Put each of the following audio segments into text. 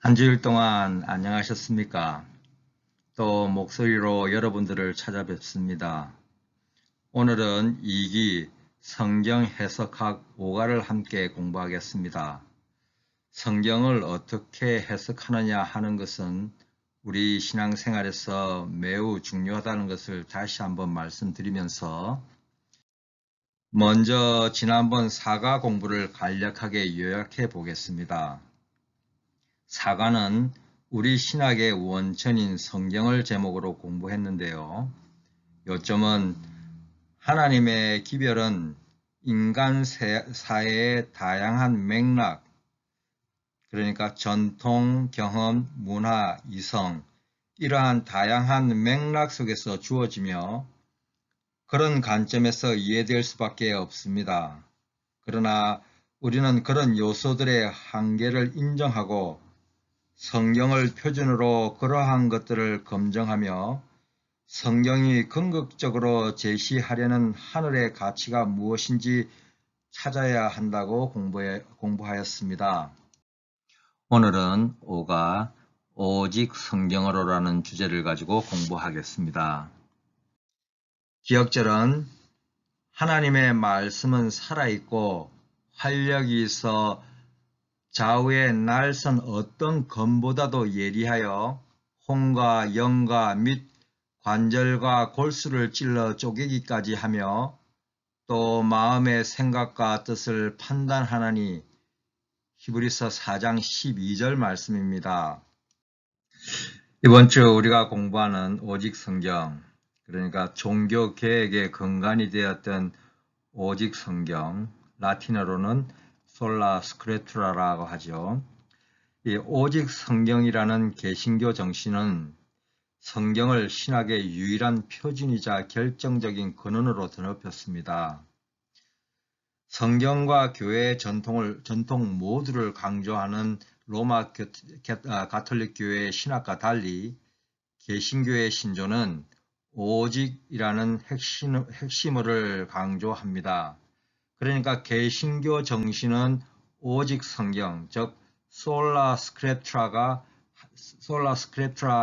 한 주일 동안 안녕하셨습니까? 또 목소리로 여러분들을 찾아뵙습니다. 오늘은 2기 성경 해석학 5가를 함께 공부하겠습니다. 성경을 어떻게 해석하느냐 하는 것은 우리 신앙생활에서 매우 중요하다는 것을 다시 한번 말씀드리면서 먼저 지난번 4가 공부를 간략하게 요약해 보겠습니다. 4가는 우리 신학의 원천인 성경을 제목으로 공부했는데요. 요점은 하나님의 기별은 인간 사회의 다양한 맥락, 그러니까 전통, 경험, 문화, 이성, 이러한 다양한 맥락 속에서 주어지며 그런 관점에서 이해될 수밖에 없습니다. 그러나 우리는 그런 요소들의 한계를 인정하고 성경을 표준으로 그러한 것들을 검증하며 성경이 궁극적으로 제시하려는 하늘의 가치가 무엇인지 찾아야 한다고 공부하였습니다. 오늘은 5가 오직 성경으로라는 주제를 가지고 공부하겠습니다. 기억절은 하나님의 말씀은 살아있고 활력이 있어 좌우의 날선 어떤 검보다도 예리하여 혼과 영과 및 관절과 골수를 찔러 쪼개기까지 하며 또 마음의 생각과 뜻을 판단하나니 히브리서 4장 12절 말씀입니다. 이번 주 우리가 공부하는 오직 성경, 그러니까 종교 개혁의 근간이 되었던 오직 성경, 라틴어로는 솔라 스크립투라라고 하죠. 이 오직 성경이라는 개신교 정신은 성경을 신학의 유일한 표준이자 결정적인 근원으로 드높였습니다. 성경과 교회의 전통 모두를 강조하는 로마 가톨릭 교회의 신학과 달리 개신교의 신조는 오직이라는 핵심어를 강조합니다. 그러니까 개신교 정신은 오직 성경, 즉 솔라 스크립투라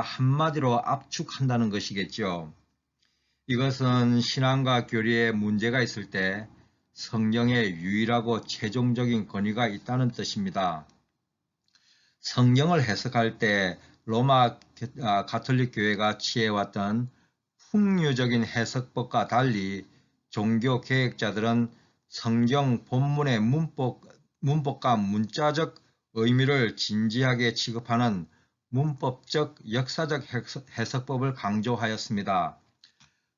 한마디로 압축한다는 것이겠죠. 이것은 신앙과 교리에 문제가 있을 때 성경에 유일하고 최종적인 권위가 있다는 뜻입니다. 성경을 해석할 때 로마 가톨릭 교회가 취해왔던 풍류적인 해석법과 달리 종교 개혁자들은 성경 본문의 문법과 문자적 의미를 진지하게 취급하는 문법적, 역사적 해석법을 강조하였습니다.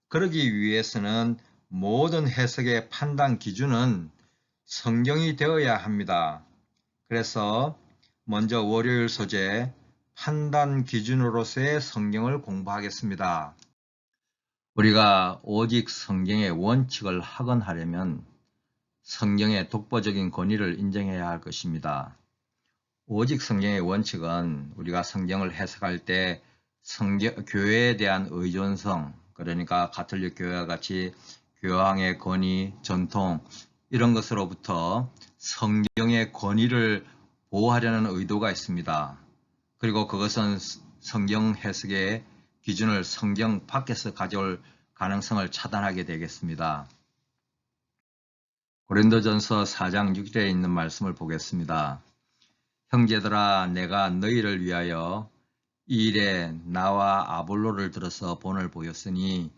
그러기 위해서는 모든 해석의 판단 기준은 성경이 되어야 합니다. 그래서 먼저 월요일 소재 판단 기준으로서의 성경을 공부하겠습니다. 우리가 오직 성경의 원칙을 확언하려면 성경의 독보적인 권위를 인정해야 할 것입니다. 오직 성경의 원칙은 우리가 성경을 해석할 때 교회에 대한 의존성, 그러니까 가톨릭 교회와 같이 교황의 권위, 전통 이런 것으로부터 성경의 권위를 보호하려는 의도가 있습니다. 그리고 그것은 성경 해석의 기준을 성경 밖에서 가져올 가능성을 차단하게 되겠습니다. 고린도전서 4장 6절에 있는 말씀을 보겠습니다. 형제들아, 내가 너희를 위하여 이 일에 나와 아볼로를 들어서 본을 보였으니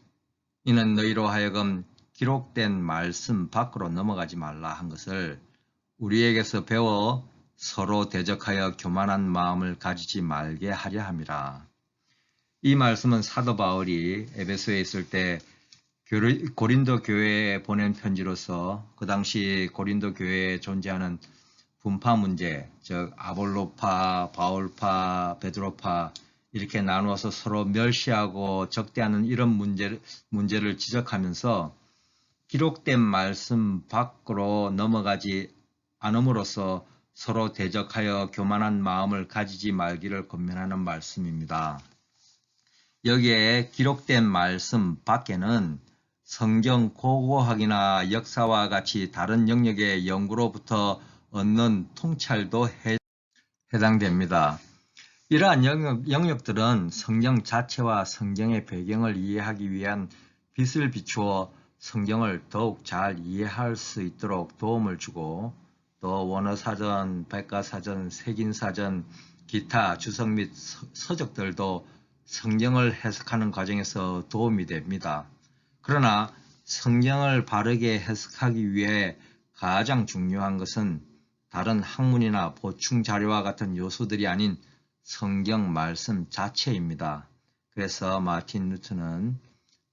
이는 너희로 하여금 기록된 말씀 밖으로 넘어가지 말라 한 것을 우리에게서 배워 서로 대적하여 교만한 마음을 가지지 말게 하려 함이라. 이 말씀은 사도 바울이 에베소에 있을 때 고린도 교회에 보낸 편지로서 그 당시 고린도 교회에 존재하는 분파 문제, 즉 아볼로파, 바울파, 베드로파 이렇게 나누어서 서로 멸시하고 적대하는 이런 문제를 지적하면서 기록된 말씀 밖으로 넘어가지 않음으로써 서로 대적하여 교만한 마음을 가지지 말기를 권면하는 말씀입니다. 여기에 기록된 말씀 밖에는 성경 고고학이나 역사와 같이 다른 영역의 연구로부터 얻는 통찰도 해당됩니다. 이러한 영역들은 성경 자체와 성경의 배경을 이해하기 위한 빛을 비추어 성경을 더욱 잘 이해할 수 있도록 도움을 주고, 또 원어사전, 백과사전, 색인사전, 기타 주석 및 서적들도 성경을 해석하는 과정에서 도움이 됩니다. 그러나 성경을 바르게 해석하기 위해 가장 중요한 것은 다른 학문이나 보충 자료와 같은 요소들이 아닌 성경 말씀 자체입니다. 그래서 마틴 루터는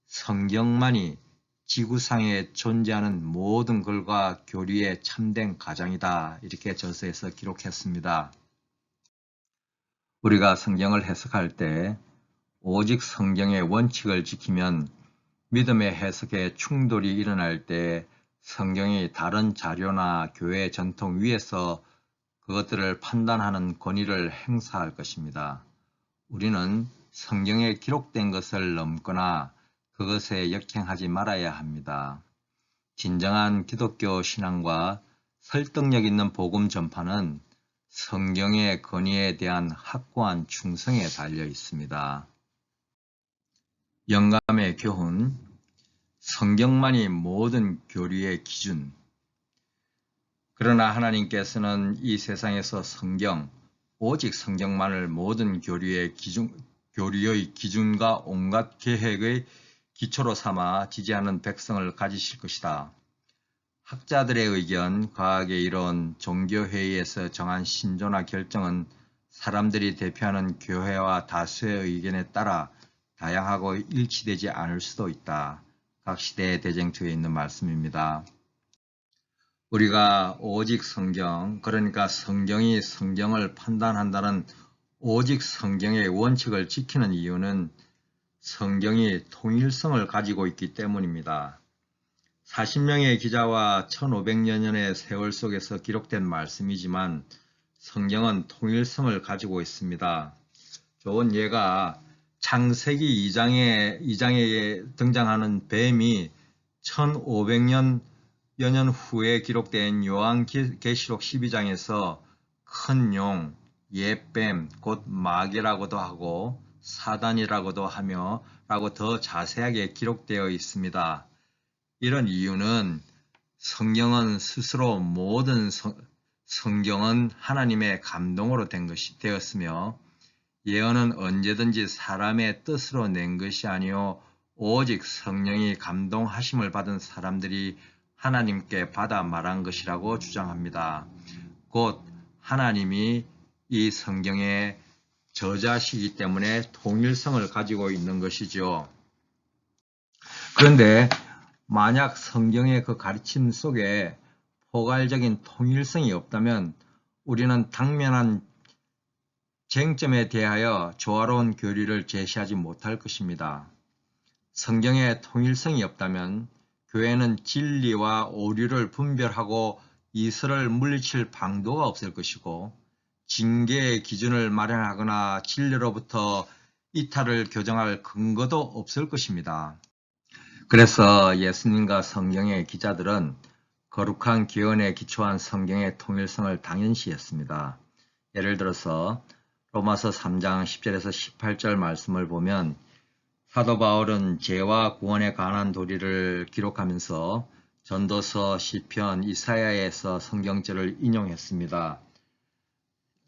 성경만이 지구상에 존재하는 모든 글과 교리의 참된 가장이다, 이렇게 저서에서 기록했습니다. 우리가 성경을 해석할 때 오직 성경의 원칙을 지키면 믿음의 해석에 충돌이 일어날 때 성경이 다른 자료나 교회 전통 위에서 그것들을 판단하는 권위를 행사할 것입니다. 우리는 성경에 기록된 것을 넘거나 그것에 역행하지 말아야 합니다. 진정한 기독교 신앙과 설득력 있는 복음 전파는 성경의 권위에 대한 확고한 충성에 달려 있습니다. 영감의 교훈, 성경만이 모든 교리의 기준. 그러나 하나님께서는 이 세상에서 오직 성경만을 모든 교리의 기준과 온갖 계획의 기초로 삼아 지지하는 백성을 가지실 것이다. 학자들의 의견, 과학의 이론, 종교회의에서 정한 신조나 결정은 사람들이 대표하는 교회와 다수의 의견에 따라 다양하고 일치되지 않을 수도 있다. 각 시대의 대쟁투에 있는 말씀입니다. 우리가 오직 성경, 그러니까 성경이 성경을 판단한다는 오직 성경의 원칙을 지키는 이유는 성경이 통일성을 가지고 있기 때문입니다. 40명의 기자와 1500여 년의 세월 속에서 기록된 말씀이지만 성경은 통일성을 가지고 있습니다. 좋은 예가 창세기 2장에 등장하는 뱀이 1500년 년 후에 기록된 요한계시록 12장에서 큰 용, 옛뱀, 곧 마귀라고도 하고 사단이라고도 하며 라고 더 자세하게 기록되어 있습니다. 이런 이유는 성경은 스스로 모든 성경은 하나님의 감동으로 되었으며 예언은 언제든지 사람의 뜻으로 낸 것이 아니요 오직 성령이 감동하심을 받은 사람들이 하나님께 받아 말한 것이라고 주장합니다. 곧 하나님이 이 성경의 저자시기 때문에 통일성을 가지고 있는 것이죠. 그런데 만약 성경의 그 가르침 속에 포괄적인 통일성이 없다면 우리는 당면한 쟁점에 대하여 조화로운 교리를 제시하지 못할 것입니다. 성경에 통일성이 없다면 교회는 진리와 오류를 분별하고 이설을 물리칠 방도가 없을 것이고 징계의 기준을 마련하거나 진리로부터 이탈을 교정할 근거도 없을 것입니다. 그래서 예수님과 성경의 기자들은 거룩한 기원에 기초한 성경의 통일성을 당연시했습니다. 예를 들어서 로마서 3장 10절에서 18절 말씀을 보면 사도 바울은 죄와 구원에 관한 도리를 기록하면서 전도서, 시편, 이사야에서 성경절을 인용했습니다.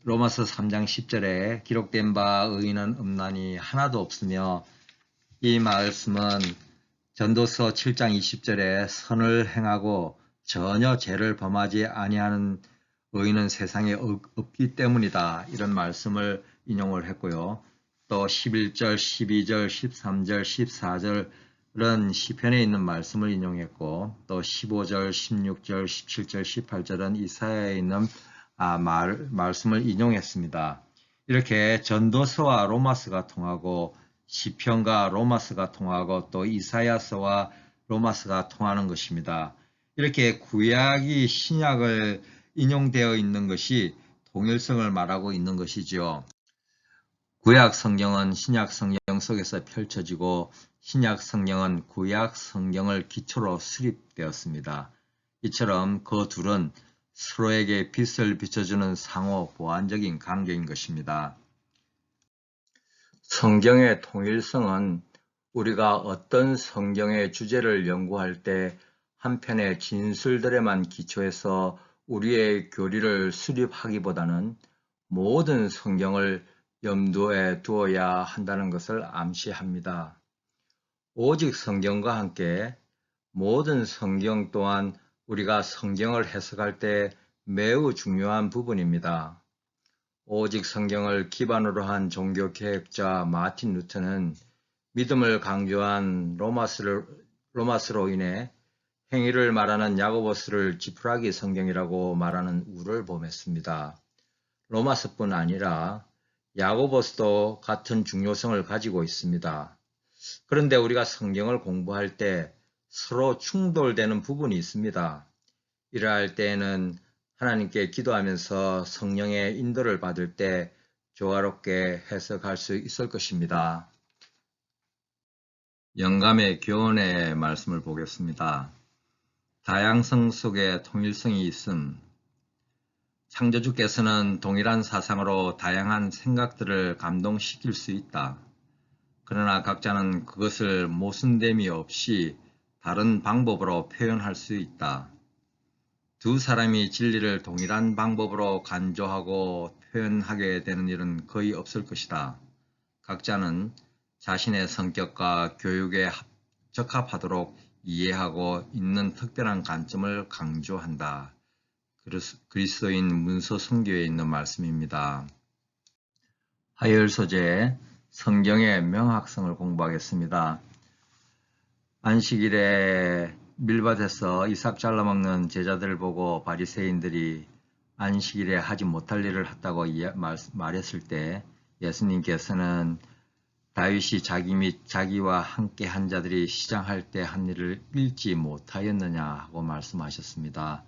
로마서 3장 10절에 기록된 바 의인은 없나니 하나도 없으며 이 말씀은 전도서 7장 20절에 선을 행하고 전혀 죄를 범하지 아니하는 의인은 세상에 없기 때문이다. 이런 말씀을 인용을 했고요. 또 11절, 12절, 13절, 14절은 시편에 있는 말씀을 인용했고 또 15절, 16절, 17절, 18절은 이사야에 있는 말씀을 인용했습니다. 이렇게 전도서와 로마서가 통하고 시편과 로마서가 통하고 또 이사야서와 로마서가 통하는 것입니다. 이렇게 구약이 신약을 인용되어 있는 것이 통일성을 말하고 있는 것이지요. 구약 성경은 신약 성경 속에서 펼쳐지고 신약 성경은 구약 성경을 기초로 수립되었습니다. 이처럼 그 둘은 서로에게 빛을 비춰주는 상호 보완적인 관계인 것입니다. 성경의 통일성은 우리가 어떤 성경의 주제를 연구할 때 한편의 진술들에만 기초해서 우리의 교리를 수립하기보다는 모든 성경을 염두에 두어야 한다는 것을 암시합니다. 오직 성경과 함께 모든 성경 또한 우리가 성경을 해석할 때 매우 중요한 부분입니다. 오직 성경을 기반으로 한 종교개혁자 마틴 루터는 믿음을 강조한 로마스로 인해 행위를 말하는 야고보스를 지푸라기 성경이라고 말하는 우를 범했습니다. 로마스뿐 아니라 야고보스도 같은 중요성을 가지고 있습니다. 그런데 우리가 성경을 공부할 때 서로 충돌되는 부분이 있습니다. 이러할 때에는 하나님께 기도하면서 성령의 인도를 받을 때 조화롭게 해석할 수 있을 것입니다. 영감의 교훈의 말씀을 보겠습니다. 다양성 속에 통일성이 있음. 창조주께서는 동일한 사상으로 다양한 생각들을 감동시킬 수 있다. 그러나 각자는 그것을 모순됨이 없이 다른 방법으로 표현할 수 있다. 두 사람이 진리를 동일한 방법으로 간조하고 표현하게 되는 일은 거의 없을 것이다. 각자는 자신의 성격과 교육에 적합하도록 이해하고 있는 특별한 관점을 강조한다. 그리스도인 문서 성교에 있는 말씀입니다. 화요일 소재 성경의 명확성을 공부하겠습니다. 안식일에 밀밭에서 이삭 잘라먹는 제자들을 보고 바리새인들이 안식일에 하지 못할 일을 했다고 말했을 때 예수님께서는 다윗이 자기 및 자기와 함께 한 자들이 시장할 때 한 일을 읽지 못하였느냐 하고 말씀하셨습니다.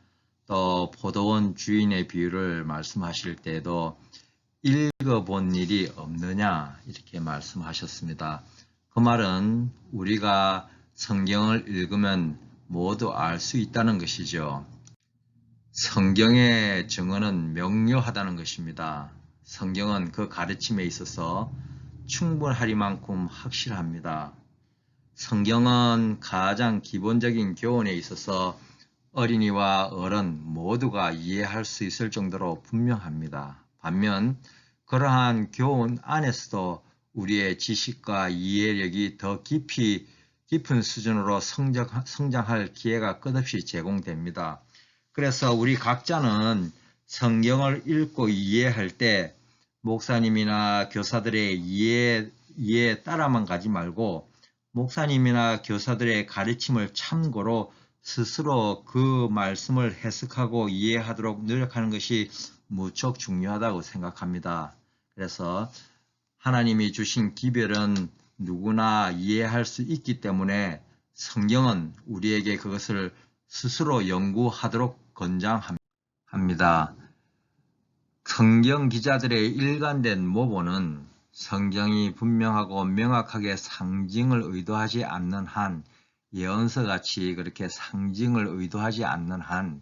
또 포도원 주인의 비유를 말씀하실 때에도 읽어본 일이 없느냐 이렇게 말씀하셨습니다. 그 말은 우리가 성경을 읽으면 모두 알 수 있다는 것이죠. 성경의 증언은 명료하다는 것입니다. 성경은 그 가르침에 있어서 충분하리만큼 확실합니다. 성경은 가장 기본적인 교훈에 있어서 어린이와 어른 모두가 이해할 수 있을 정도로 분명합니다. 반면 그러한 교훈 안에서도 우리의 지식과 이해력이 더 깊은 수준으로 성장할 기회가 끝없이 제공됩니다. 그래서 우리 각자는 성경을 읽고 이해할 때 목사님이나 교사들의 이해에 따라만 가지 말고 목사님이나 교사들의 가르침을 참고로 스스로 그 말씀을 해석하고 이해하도록 노력하는 것이 무척 중요하다고 생각합니다. 그래서 하나님이 주신 기별은 누구나 이해할 수 있기 때문에 성경은 우리에게 그것을 스스로 연구하도록 권장합니다. 성경 기자들의 일관된 모본은 성경이 분명하고 명확하게 상징을 의도하지 않는 한, 예언서같이 그렇게 상징을 의도하지 않는 한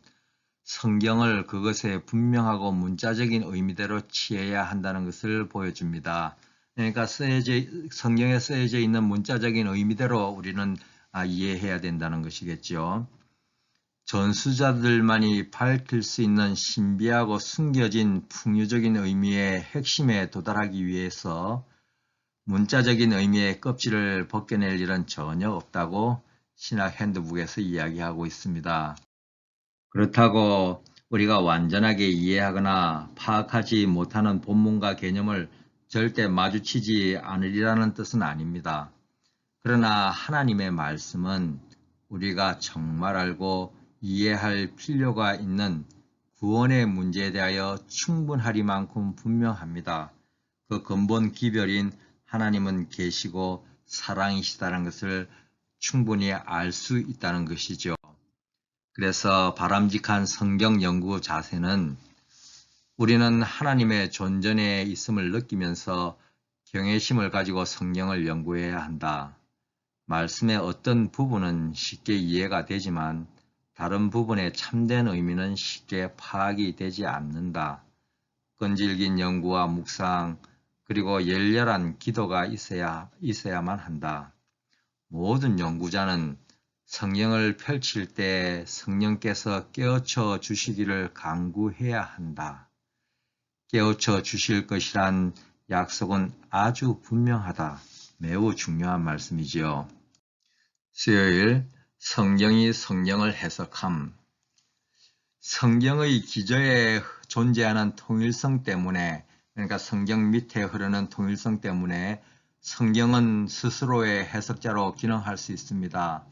성경을 그것의 분명하고 문자적인 의미대로 취해야 한다는 것을 보여줍니다. 그러니까 성경에 쓰여져 있는 문자적인 의미대로 우리는 이해해야 된다는 것이겠죠. 전수자들만이 밝힐 수 있는 신비하고 숨겨진 풍요적인 의미의 핵심에 도달하기 위해서 문자적인 의미의 껍질을 벗겨낼 일은 전혀 없다고 신학 핸드북에서 이야기하고 있습니다. 그렇다고 우리가 완전하게 이해하거나 파악하지 못하는 본문과 개념을 절대 마주치지 않으리라는 뜻은 아닙니다. 그러나 하나님의 말씀은 우리가 정말 알고 이해할 필요가 있는 구원의 문제에 대하여 충분하리만큼 분명합니다. 그 근본 기별인 하나님은 계시고 사랑이시다는 것을 충분히 알 수 있다는 것이죠. 그래서 바람직한 성경 연구 자세는 우리는 하나님의 존전에 있음을 느끼면서 경외심을 가지고 성경을 연구해야 한다. 말씀의 어떤 부분은 쉽게 이해가 되지만 다른 부분의 참된 의미는 쉽게 파악이 되지 않는다. 끈질긴 연구와 묵상, 그리고 열렬한 기도가 있어야만 한다. 모든 연구자는 성경을 펼칠 때 성령께서 깨우쳐 주시기를 간구해야 한다. 깨우쳐 주실 것이란 약속은 아주 분명하다. 매우 중요한 말씀이지요. 수요일 성경이 성경을 해석함. 성경의 기저에 존재하는 통일성 때문에, 그러니까 성경 밑에 흐르는 통일성 때문에 성경은 스스로의 해석자로 기능할 수 있습니다.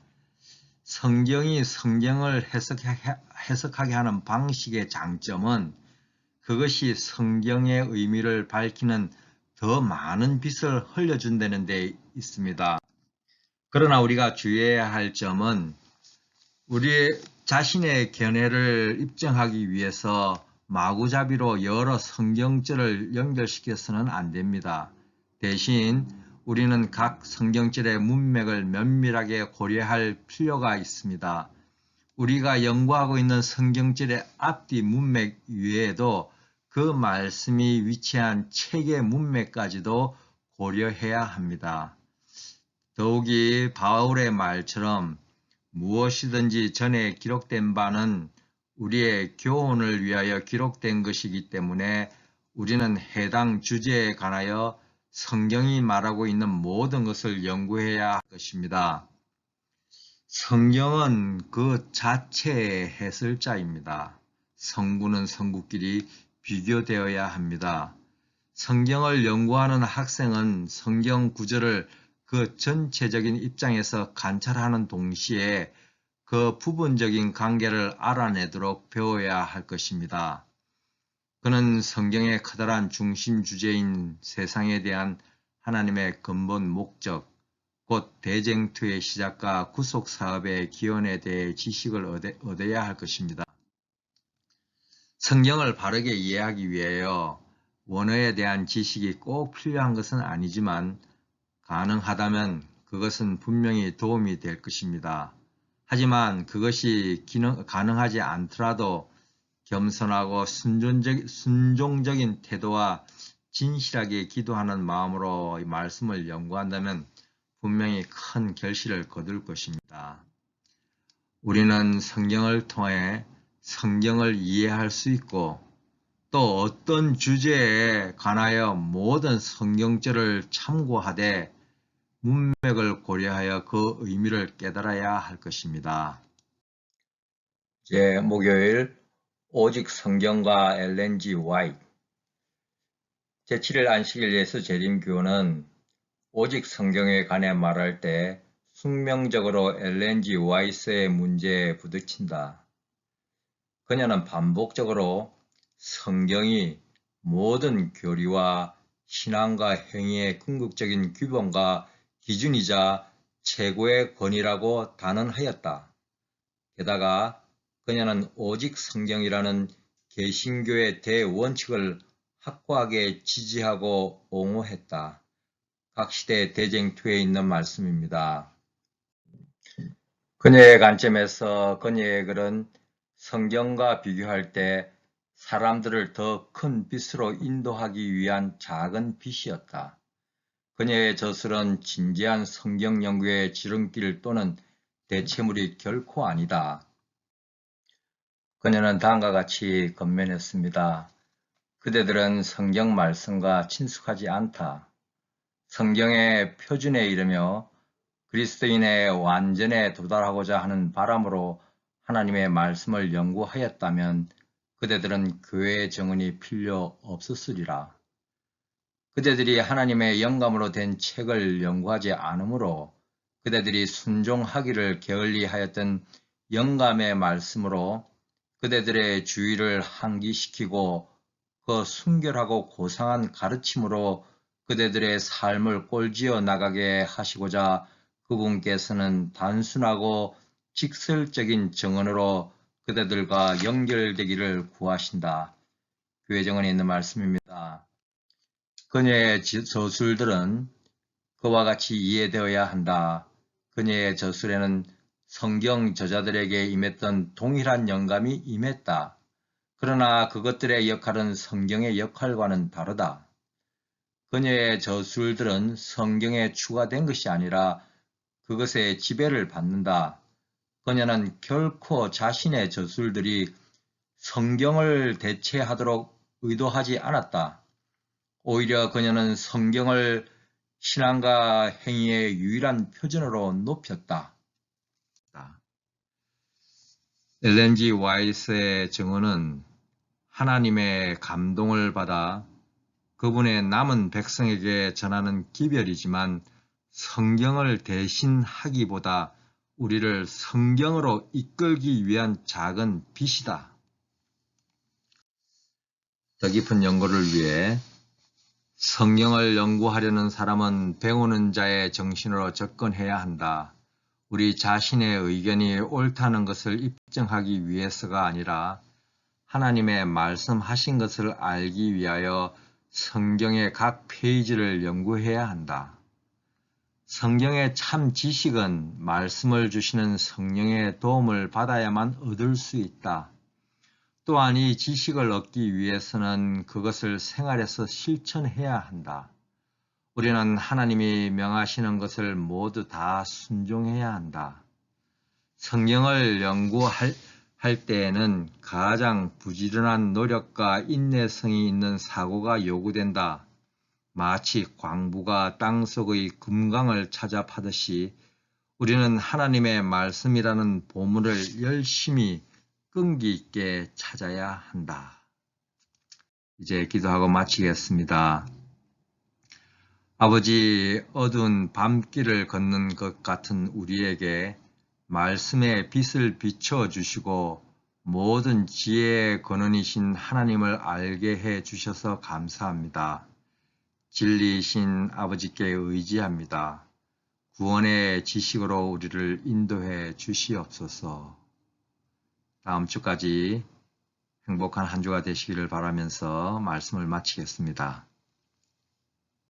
성경이 성경을 해석하게 하는 방식의 장점은 그것이 성경의 의미를 밝히는 더 많은 빛을 흘려준다는 데 있습니다. 그러나 우리가 주의해야 할 점은 우리 자신의 견해를 입증하기 위해서 마구잡이로 여러 성경절을 연결시켜서는 안 됩니다. 대신 우리는 각 성경절의 문맥을 면밀하게 고려할 필요가 있습니다. 우리가 연구하고 있는 성경절의 앞뒤 문맥 외에도 그 말씀이 위치한 책의 문맥까지도 고려해야 합니다. 더욱이 바울의 말처럼 무엇이든지 전에 기록된 바는 우리의 교훈을 위하여 기록된 것이기 때문에 우리는 해당 주제에 관하여 성경이 말하고 있는 모든 것을 연구해야 할 것입니다. 성경은 그 자체의 해설자입니다. 성구는 성구끼리 비교되어야 합니다. 성경을 연구하는 학생은 성경 구절을 그 전체적인 입장에서 관찰하는 동시에 그 부분적인 관계를 알아내도록 배워야 할 것입니다. 그는 성경의 커다란 중심 주제인 세상에 대한 하나님의 근본 목적, 곧 대쟁투의 시작과 구속사업의 기원에 대해 지식을 얻어야 할 것입니다. 성경을 바르게 이해하기 위하여 원어에 대한 지식이 꼭 필요한 것은 아니지만 가능하다면 그것은 분명히 도움이 될 것입니다. 하지만 그것이 가능하지 않더라도 겸손하고 순종적인 태도와 진실하게 기도하는 마음으로 말씀을 연구한다면 분명히 큰 결실을 거둘 것입니다. 우리는 성경을 통해 성경을 이해할 수 있고 또 어떤 주제에 관하여 모든 성경절을 참고하되 문맥을 고려하여 그 의미를 깨달아야 할 것입니다. 목요일 오직 성경과 엘렌 G. 화이트. 제7일 안식일 예수 재림교는 오직 성경에 관해 말할 때 숙명적으로 엘렌 G. 화이트의 문제에 부딪힌다. 그녀는 반복적으로 성경이 모든 교리와 신앙과 행위의 궁극적인 규범과 기준이자 최고의 권위라고 단언하였다. 게다가 그녀는 오직 성경이라는 개신교의 대원칙을 확고하게 지지하고 옹호했다. 각 시대의 대쟁투에 있는 말씀입니다. 그녀의 관점에서 그녀의 글은 성경과 비교할 때 사람들을 더 큰 빛으로 인도하기 위한 작은 빛이었다. 그녀의 저술은 진지한 성경 연구의 지름길 또는 대체물이 결코 아니다. 그녀는 다음과 같이 건면했습니다. 그대들은 성경 말씀과 친숙하지 않다. 성경의 표준에 이르며 그리스도인의 완전에 도달하고자 하는 바람으로 하나님의 말씀을 연구하였다면 그대들은 교회의 정언이 필요 없었으리라. 그대들이 하나님의 영감으로 된 책을 연구하지 않으므로 그대들이 순종하기를 게을리하였던 영감의 말씀으로 그대들의 주의를 환기시키고 그 순결하고 고상한 가르침으로 그대들의 삶을 꼴지어 나가게 하시고자 그분께서는 단순하고 직설적인 정언으로 그대들과 연결되기를 구하신다. 교회 정언에 있는 말씀입니다. 그녀의 저술들은 그와 같이 이해되어야 한다. 그녀의 저술에는 성경 저자들에게 임했던 동일한 영감이 임했다. 그러나 그것들의 역할은 성경의 역할과는 다르다. 그녀의 저술들은 성경에 추가된 것이 아니라 그것의 지배를 받는다. 그녀는 결코 자신의 저술들이 성경을 대체하도록 의도하지 않았다. 오히려 그녀는 성경을 신앙과 행위의 유일한 표준으로 높였다. 엘렌 G. 와이스의 증언은 하나님의 감동을 받아 그분의 남은 백성에게 전하는 기별이지만 성경을 대신하기보다 우리를 성경으로 이끌기 위한 작은 빛이다. 더 깊은 연구를 위해 성경을 연구하려는 사람은 배우는 자의 정신으로 접근해야 한다. 우리 자신의 의견이 옳다는 것을 입증하기 위해서가 아니라 하나님의 말씀하신 것을 알기 위하여 성경의 각 페이지를 연구해야 한다. 성경의 참 지식은 말씀을 주시는 성령의 도움을 받아야만 얻을 수 있다. 또한 이 지식을 얻기 위해서는 그것을 생활에서 실천해야 한다. 우리는 하나님이 명하시는 것을 모두 다 순종해야 한다. 성경을 연구할 때에는 가장 부지런한 노력과 인내성이 있는 사고가 요구된다. 마치 광부가 땅속의 금강을 찾아 파듯이 우리는 하나님의 말씀이라는 보물을 열심히 끈기 있게 찾아야 한다. 이제 기도하고 마치겠습니다. 아버지, 어두운 밤길을 걷는 것 같은 우리에게 말씀의 빛을 비춰주시고 모든 지혜의 근원이신 하나님을 알게 해 주셔서 감사합니다. 진리이신 아버지께 의지합니다. 구원의 지식으로 우리를 인도해 주시옵소서. 다음 주까지 행복한 한 주가 되시기를 바라면서 말씀을 마치겠습니다.